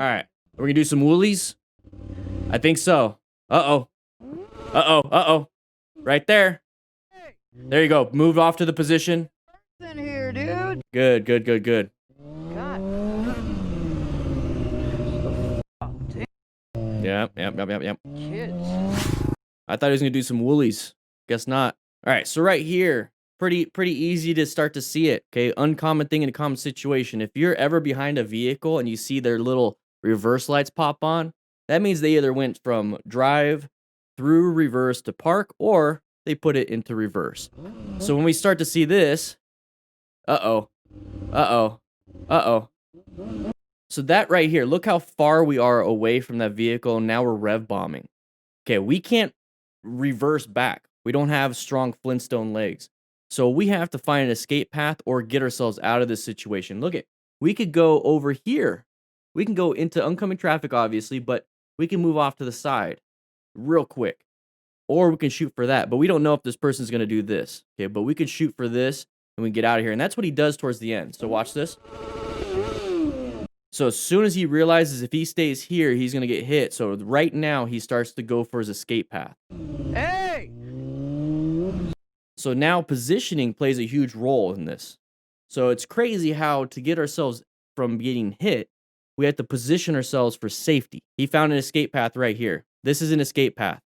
right. We're gonna do some woolies. I think so. Uh-oh. Uh-oh. Uh-oh. Right there. There you go. Move off to the position. In here, dude. Good, good, good, good. God. Yep. Kids. I thought he was gonna do some woolies. Guess not. All right, so right here, pretty easy to start to see it. Okay, uncommon thing in a common situation. If you're ever behind a vehicle and you see their little reverse lights pop on, that means they either went from drive through reverse to park, or they put it into reverse. So when we start to see this, uh-oh, uh-oh, uh-oh. So that right here, look how far we are away from that vehicle. Now we're rev bombing. Okay, we can't reverse back. We don't have strong Flintstone legs. So we have to find an escape path or get ourselves out of this situation. Look at, we could go over here. We can go into oncoming traffic, obviously, but we can move off to the side real quick. Or we can shoot for that, but we don't know if this person's going to do this. Okay, but we can shoot for this and we get out of here. And that's what he does towards the end. So watch this. So as soon as he realizes if he stays here, he's going to get hit. So right now, he starts to go for his escape path. Hey! So now positioning plays a huge role in this. So it's crazy how to get ourselves from getting hit, we have to position ourselves for safety. He found an escape path right here. This is an escape path.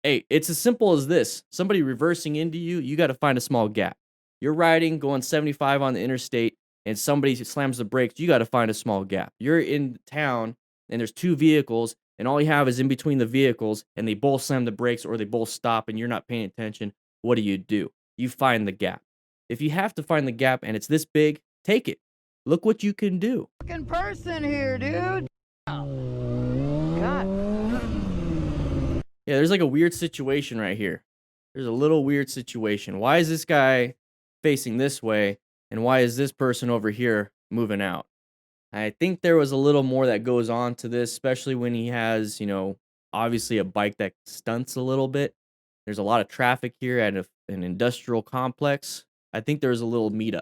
Hey, it's as simple as this. Somebody reversing into you, you got to find a small gap. You're riding, going 75 on the interstate, and somebody slams the brakes, you got to find a small gap. You're in town, and there's two vehicles, and all you have is in between the vehicles, and they both slam the brakes or they both stop, and you're not paying attention. What do? You find the gap. If you have to find the gap and it's this big, take it. Look what you can do. Fucking person here, dude. God. Yeah, there's like a weird situation right here. There's a little weird situation. Why is this guy facing this way, and why is this person over here moving out? I think there was a little more that goes on to this, especially when he has, obviously a bike that stunts a little bit. There's a lot of traffic here at an industrial complex. I think there's a little meetup.